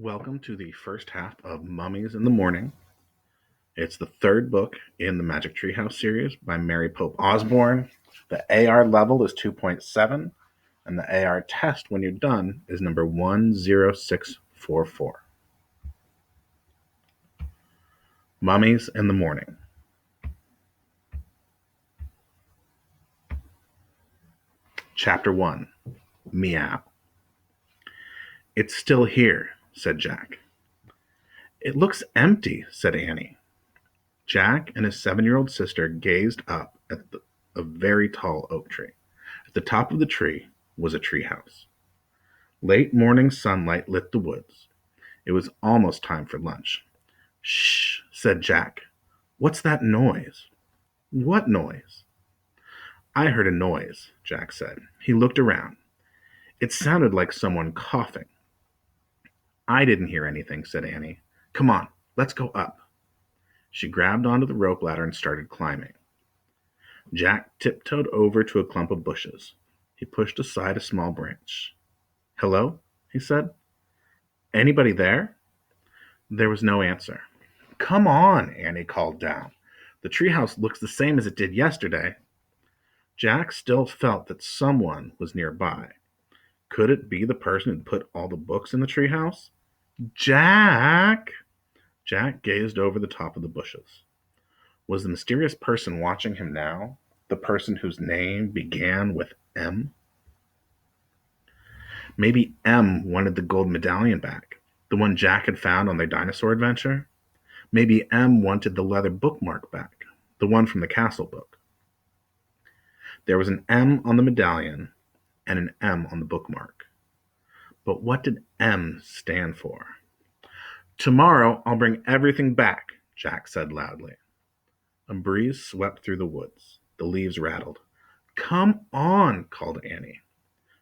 Welcome to the first half of Mummies in the Morning. It's the third book in the Magic Treehouse series by Mary Pope Osborne. The AR level is 2.7, and the AR test when you're done is number 10644. Mummies in the Morning. Chapter 1. Meow. It's still here, said Jack. It looks empty, said Annie. Jack and his 7-year-old sister gazed up at a very tall oak tree. At the top of the tree was a treehouse. Late morning sunlight lit the woods. It was almost time for lunch. Shh, said Jack. What's that noise? What noise? I heard a noise, Jack said. He looked around. It sounded like someone coughing. I didn't hear anything, said Annie. Come on, let's go up. She grabbed onto the rope ladder and started climbing. Jack tiptoed over to a clump of bushes. He pushed aside a small branch. Hello? He said. Anybody there? There was no answer. Come on, Annie called down. The treehouse looks the same as it did yesterday. Jack still felt that someone was nearby. Could it be the person who'd put all the books in the treehouse? Jack! Jack gazed over the top of the bushes. Was the mysterious person watching him now the person whose name began with M? Maybe M wanted the gold medallion back, the one Jack had found on their dinosaur adventure. Maybe M wanted the leather bookmark back, the one from the castle book. There was an M on the medallion and an M on the bookmark. But what did M stand for? Tomorrow I'll bring everything back, Jack said loudly. A breeze swept through the woods. The leaves rattled. Come on, called Annie.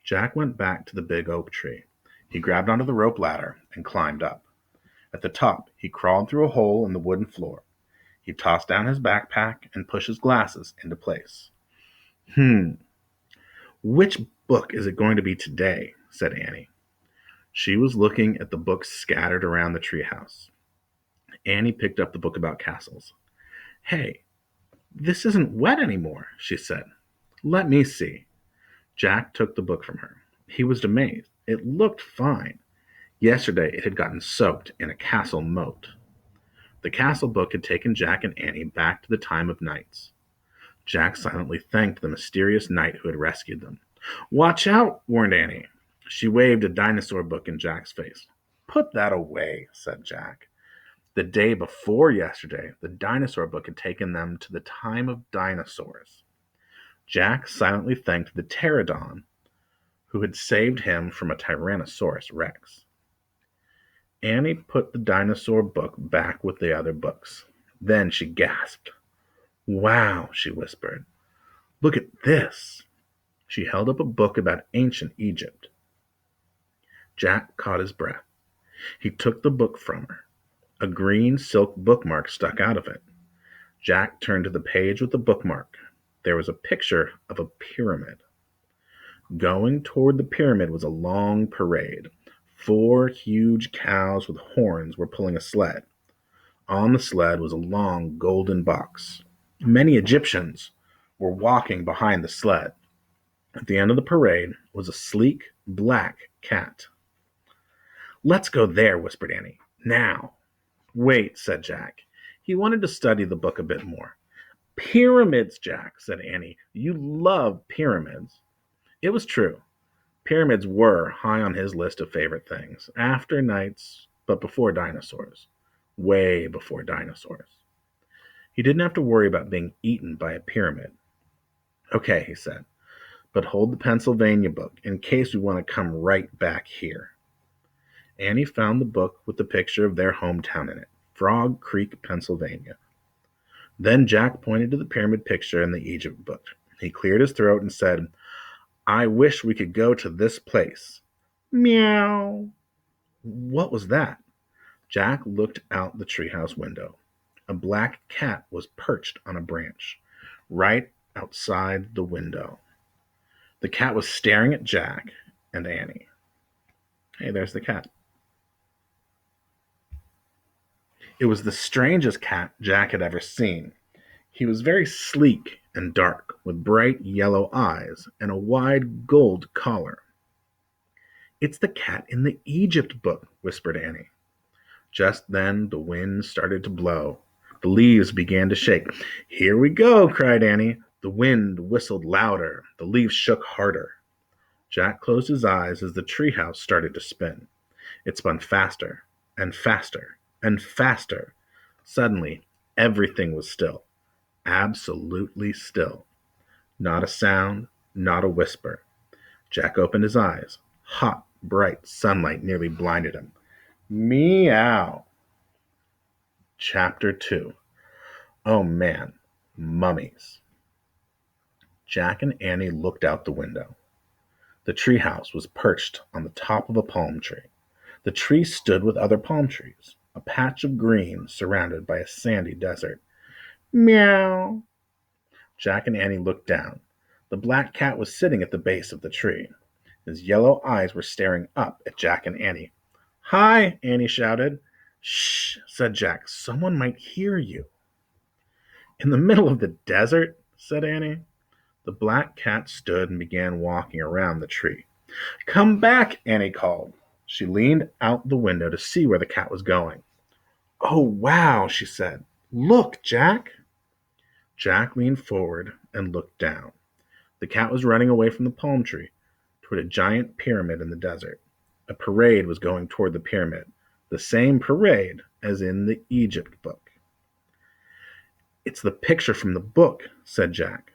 Jack went back to the big oak tree. He grabbed onto the rope ladder and climbed up. At the top, he crawled through a hole in the wooden floor. He tossed down his backpack and pushed his glasses into place. Which book is it going to be today? Said Annie. She was looking at the books scattered around the treehouse. Annie picked up the book about castles. Hey, this isn't wet anymore, she said. Let me see. Jack took the book from her. He was amazed. It looked fine. Yesterday it had gotten soaked in a castle moat. The castle book had taken Jack and Annie back to the time of knights. Jack silently thanked the mysterious knight who had rescued them. Watch out, warned Annie. She waved a dinosaur book in Jack's face. Put that away, said Jack. The day before yesterday, the dinosaur book had taken them to the time of dinosaurs. Jack silently thanked the pterodon who had saved him from a Tyrannosaurus Rex. Annie put the dinosaur book back with the other books. Then she gasped. Wow, she whispered. Look at this. She held up a book about ancient Egypt. Jack caught his breath. He took the book from her. A green silk bookmark stuck out of it. Jack turned to the page with the bookmark. There was a picture of a pyramid. Going toward the pyramid was a long parade. 4 huge cows with horns were pulling a sled. On the sled was a long golden box. Many Egyptians were walking behind the sled. At the end of the parade was a sleek black cat. Let's go there, whispered Annie. Now. Wait, said Jack. He wanted to study the book a bit more. Pyramids, Jack, said Annie. You love pyramids. It was true. Pyramids were high on his list of favorite things, after knights, but before dinosaurs. Way before dinosaurs. He didn't have to worry about being eaten by a pyramid. Okay, he said, but hold the Pennsylvania book in case we want to come right back here. Annie found the book with the picture of their hometown in it, Frog Creek, Pennsylvania. Then Jack pointed to the pyramid picture in the Egypt book. He cleared his throat and said, I wish we could go to this place. Meow. What was that? Jack looked out the treehouse window. A black cat was perched on a branch, right outside the window. The cat was staring at Jack and Annie. Hey, there's the cat. It was the strangest cat Jack had ever seen. He was very sleek and dark, with bright yellow eyes and a wide gold collar. "It's the cat in the Egypt book," whispered Annie. Just then the wind started to blow. The leaves began to shake. "Here we go," cried Annie. The wind whistled louder. The leaves shook harder. Jack closed his eyes as the treehouse started to spin. It spun faster and faster and faster. Suddenly, everything was still. Absolutely still. Not a sound, not a whisper. Jack opened his eyes. Hot, bright sunlight nearly blinded him. Meow. Chapter 2. Oh man, mummies. Jack and Annie looked out the window. The treehouse was perched on the top of a palm tree. The tree stood with other palm trees, a patch of green surrounded by a sandy desert. Meow. Jack and Annie looked down. The black cat was sitting at the base of the tree. His yellow eyes were staring up at Jack and Annie. "Hi," Annie shouted. "Shh," said Jack. "Someone might hear you." "In the middle of the desert?" said Annie. The black cat stood and began walking around the tree. "Come back," Annie called. She leaned out the window to see where the cat was going. "Oh, wow," she said. "Look, Jack." Jack leaned forward and looked down. The cat was running away from the palm tree toward a giant pyramid in the desert. A parade was going toward the pyramid, the same parade as in the Egypt book. "It's the picture from the book," said Jack.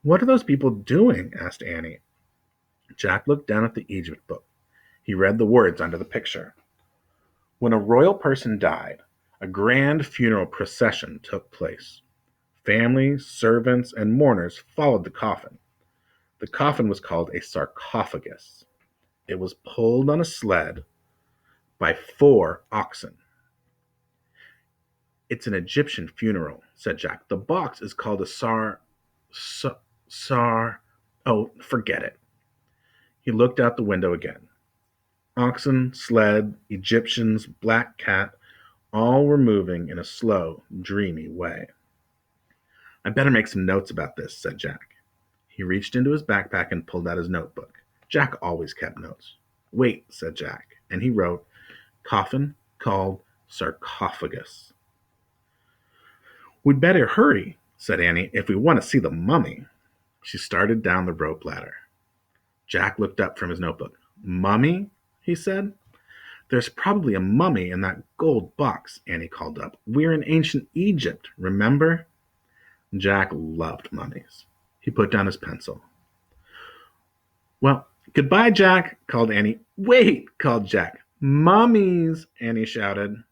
"What are those people doing?" asked Annie. Jack looked down at the Egypt book. He read the words under the picture. "When a royal person died, a grand funeral procession took place. Families, servants, and mourners followed the coffin. The coffin was called a sarcophagus. It was pulled on a sled by 4 oxen." "It's an Egyptian funeral," said Jack. "The box is called a sar. Oh, forget it." He looked out the window again. Oxen, sled, Egyptians, black cat, all were moving in a slow, dreamy way. "I better make some notes about this," said Jack. He reached into his backpack and pulled out his notebook. Jack always kept notes. "Wait," said Jack, and he wrote, "Coffin called sarcophagus." "We'd better hurry," said Annie, "if we want to see the mummy." She started down the rope ladder. Jack looked up from his notebook. "Mummy?" he said. "There's probably a mummy in that gold box," Annie called up. "We're in ancient Egypt, remember?" Jack loved mummies. He put down his pencil. "Well, goodbye, Jack," called Annie. "Wait," called Jack. "Mummies," Annie shouted.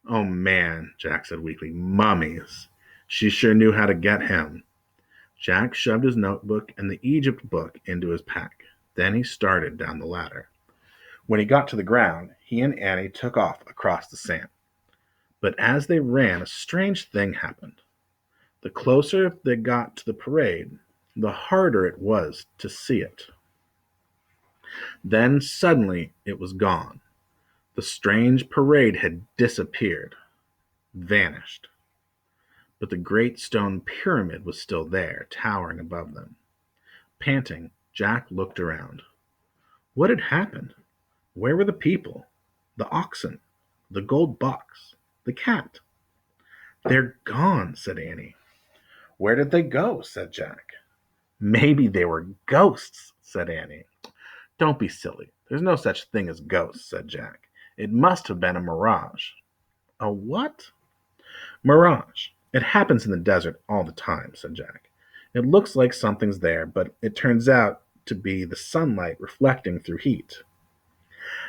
"Oh, man," Jack said weakly. "Mummies." She sure knew how to get him. Jack shoved his notebook and the Egypt book into his pack. Then he started down the ladder. When he got to the ground, he and Annie took off across the sand. But as they ran, a strange thing happened. The closer they got to the parade, the harder it was to see it. Then suddenly it was gone. The strange parade had disappeared, vanished. But the great stone pyramid was still there, towering above them. Panting, Jack looked around. What had happened? Where were the people? The oxen? The gold box? The cat? "They're gone," said Annie. "Where did they go?" said Jack. "Maybe they were ghosts," said Annie. "Don't be silly. There's no such thing as ghosts," said Jack. "It must have been a mirage." "A what?" "Mirage. It happens in the desert all the time," said Jack. "It looks like something's there, but it turns out to be the sunlight reflecting through heat."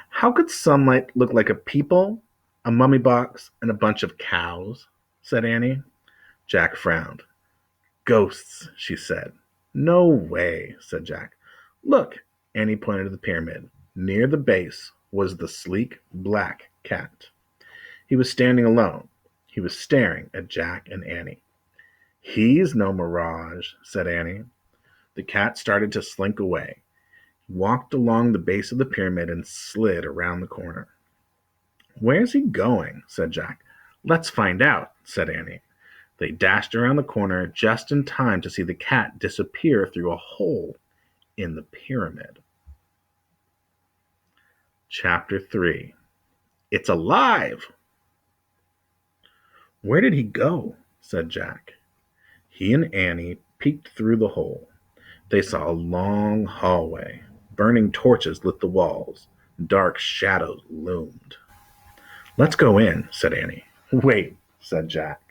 "How could sunlight look like a people, a mummy box, and a bunch of cows?" said Annie. Jack frowned. "Ghosts," she said. "No way," said Jack. "Look," Annie pointed to the pyramid. Near the base was the sleek black cat. He was standing alone. He was staring at Jack and Annie. "He's no mirage," said Annie. The cat started to slink away. He walked along the base of the pyramid and slid around the corner. "Where's he going?" said Jack. Let's find out, said Annie. They dashed around the corner just in time to see the cat disappear through a hole in the pyramid. Chapter 3. It's alive! Where did he go? Said Jack. He and Annie peeked through the hole. They saw a long hallway. Burning torches lit the walls. Dark shadows loomed. Let's go in, said Annie. Wait, said Jack.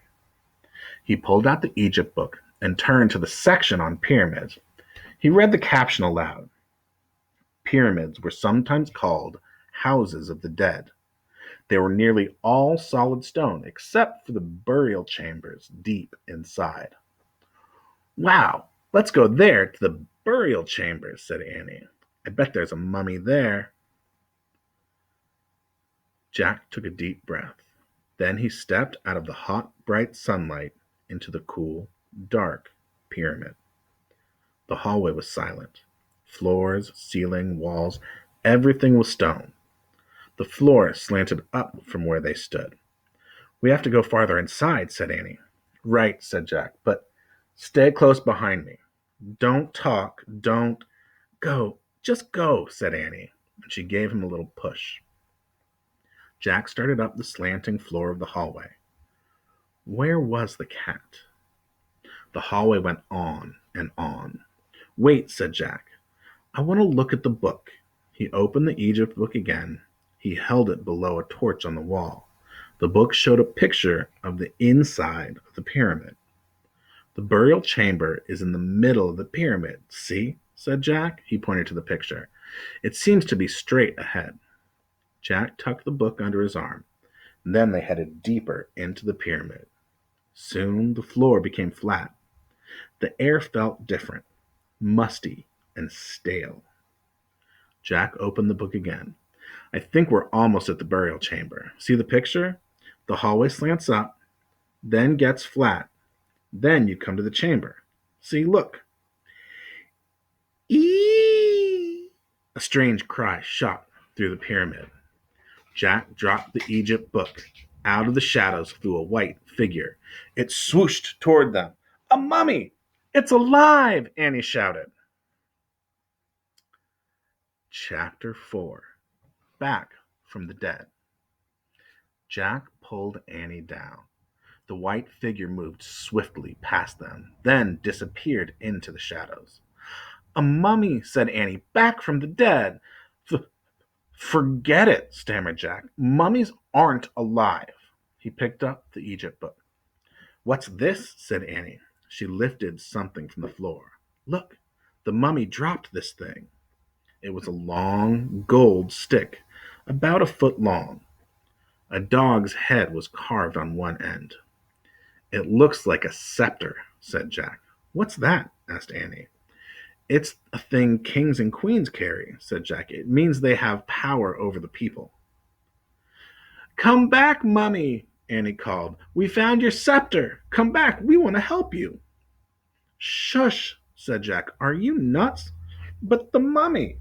He pulled out the Egypt book and turned to the section on pyramids. He read the caption aloud. Pyramids were sometimes called houses of the dead. They were nearly all solid stone except for the burial chambers deep inside. Wow, let's go there to the burial chambers, said Annie. I bet there's a mummy there. Jack took a deep breath. Then he stepped out of the hot, bright sunlight into the cool, dark pyramid. The hallway was silent. Floors, ceiling, walls, everything was stone. The floor slanted up from where they stood. We have to go farther inside, said Annie. Right, said Jack, but stay close behind me. Don't talk, don't go. Just go, said Annie, and she gave him a little push. Jack started up the slanting floor of the hallway. Where was the cat? The hallway went on and on. Wait, said Jack. I want to look at the book. He opened the Egypt book again. He held it below a torch on the wall. The book showed a picture of the inside of the pyramid. The burial chamber is in the middle of the pyramid. See, said Jack. He pointed to the picture. It seems to be straight ahead. Jack tucked the book under his arm. Then they headed deeper into the pyramid. Soon the floor became flat. The air felt different, musty and stale. Jack opened the book again. I think we're almost at the burial chamber. See the picture? The hallway slants up, then gets flat. Then you come to the chamber. See, look. Eee! A strange cry shot through the pyramid. Jack dropped the Egypt book. Out of the shadows flew a white figure. It swooshed toward them. A mummy! It's alive! Annie shouted. Chapter 4. Back from the dead. Jack pulled Annie down. The white figure moved swiftly past them, then disappeared into the shadows. A mummy, said Annie, back from the dead. Forget it, stammered Jack. Mummies aren't alive. He picked up the Egypt book. What's this? Said Annie. She lifted something from the floor. Look, the mummy dropped this thing. It was a long gold stick, about a foot long. A dog's head was carved on one end. It looks like a scepter, said Jack. What's that? Asked Annie. It's a thing kings and queens carry, said Jack. It means they have power over the people. Come back, Mummy, Annie called. We found your scepter. Come back. We want to help you. Shush, said Jack. Are you nuts? But the mummy.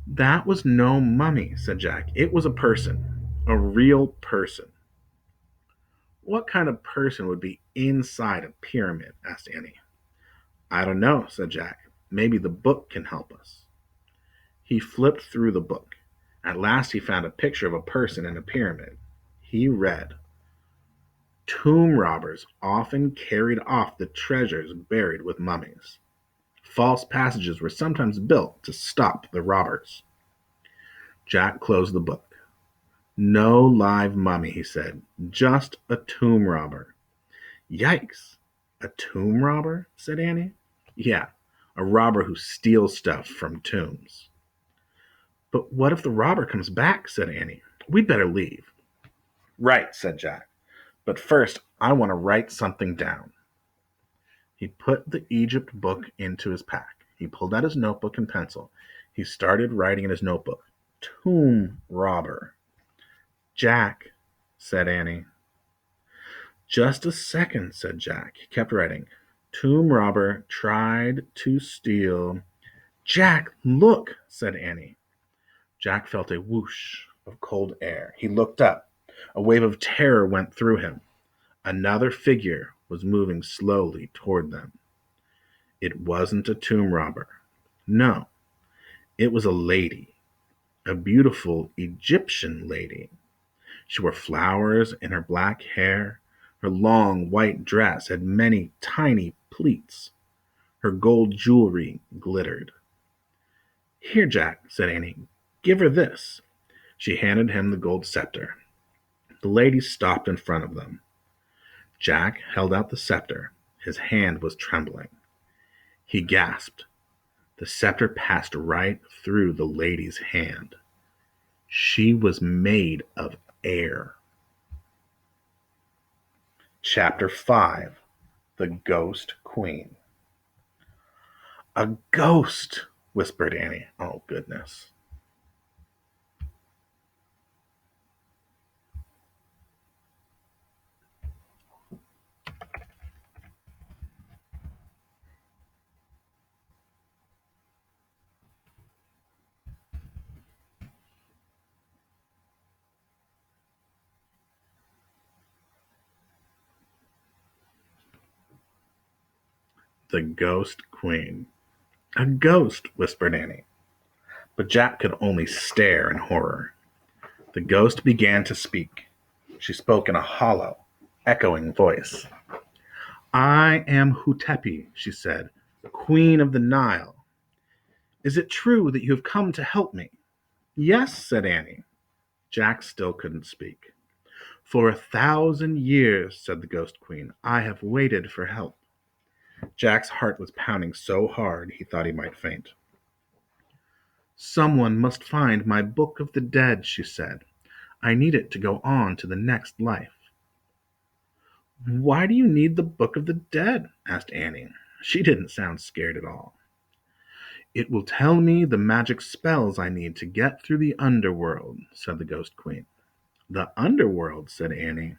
That was no mummy, said Jack. It was a person. A real person. What kind of person would be inside a pyramid? Asked Annie. I don't know, said Jack. Maybe the book can help us. He flipped through the book. At last he found a picture of a person in a pyramid. He read, Tomb robbers often carried off the treasures buried with mummies. False passages were sometimes built to stop the robbers. Jack closed the book. No live mummy, he said. Just a tomb robber. Yikes. A tomb robber? Said Annie. Yeah, a robber who steals stuff from tombs. But what if the robber comes back? Said Annie. We'd better leave. Right, said Jack. But first, I want to write something down. He put the Egypt book into his pack. He pulled out his notebook and pencil. He started writing in his notebook. Tomb robber. Jack, said Annie. Just a second, said Jack. He kept writing. Tomb robber tried to steal. Jack, look, said Annie. Jack felt a whoosh of cold air. He looked up. A wave of terror went through him. Another figure was moving slowly toward them. It wasn't a tomb robber. No, it was a lady, a beautiful Egyptian lady. She wore flowers in her black hair. Her long white dress had many tiny pleats. Her gold jewelry glittered. Here, Jack, said Annie, give her this. She handed him the gold scepter. The lady stopped in front of them. Jack held out the scepter. His hand was trembling. He gasped. The scepter passed right through the lady's hand. She was made of air. Chapter 5. The Ghost Queen. A ghost, whispered Annie. Oh, goodness. The Ghost Queen. A ghost, whispered Annie. But Jack could only stare in horror. The ghost began to speak. She spoke in a hollow, echoing voice. I am Hutepi, she said, Queen of the Nile. Is it true that you have come to help me? Yes, said Annie. Jack still couldn't speak. For 1,000 years, said the Ghost Queen, I have waited for help. Jack's heart was pounding so hard he thought he might faint. Someone must find my Book of the Dead, she said. I need it to go on to the next life. Why do you need the Book of the Dead? Asked Annie. She didn't sound scared at all. It will tell me the magic spells I need to get through the underworld, said the Ghost Queen. The underworld, said Annie.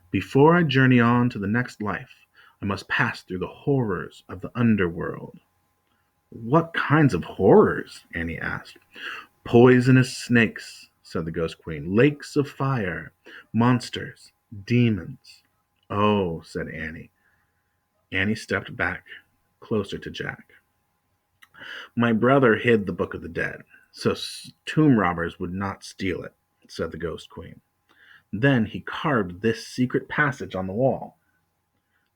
Before I journey on to the next life, I must pass through the horrors of the underworld. What kinds of horrors? Annie asked. Poisonous snakes, said the Ghost Queen. Lakes of fire, monsters, demons. Oh, said Annie. Annie stepped back, closer to Jack. My brother hid the Book of the Dead, so tomb robbers would not steal it, said the Ghost Queen. Then he carved this secret passage on the wall,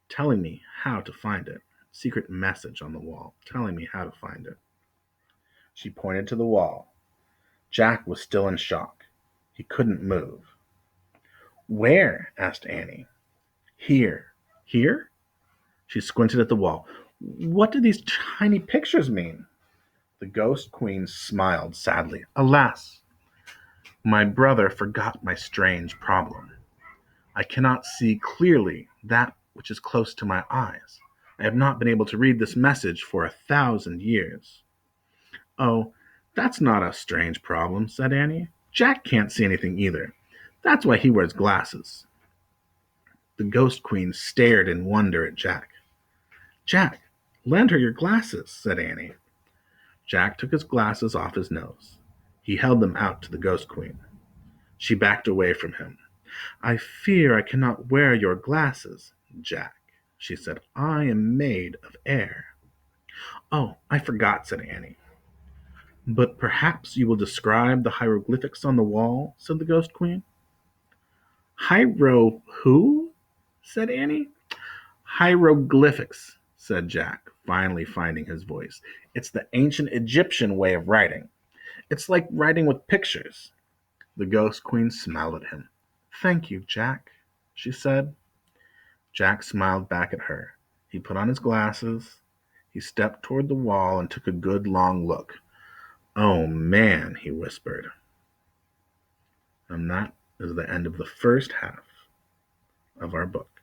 telling me how to find it. Secret message on the wall, telling me how to find it. She pointed to the wall. Jack was still in shock. He couldn't move. Where? Asked Annie. Here. Here? She squinted at the wall. What do these tiny pictures mean? The Ghost Queen smiled sadly. Alas, my brother forgot my strange problem. I cannot see clearly that which is close to my eyes. I have not been able to read this message for 1,000 years. Oh, that's not a strange problem, said Annie. Jack can't see anything either. That's why he wears glasses. The Ghost Queen stared in wonder at Jack. Jack, lend her your glasses, said Annie. Jack took his glasses off his nose. He held them out to the Ghost Queen. She backed away from him. I fear I cannot wear your glasses, Jack, she said. I am made of air. Oh, I forgot, said Annie. But perhaps you will describe the hieroglyphics on the wall, said the Ghost Queen. Who? Said Annie. Hieroglyphics, said Jack, finally finding his voice. It's the ancient Egyptian way of writing. It's like writing with pictures. The Ghost Queen smiled at him. Thank you, Jack, she said. Jack smiled back at her. He put on his glasses. He stepped toward the wall and took a good long look. Oh, man, he whispered. And that is the end of the first half of our book.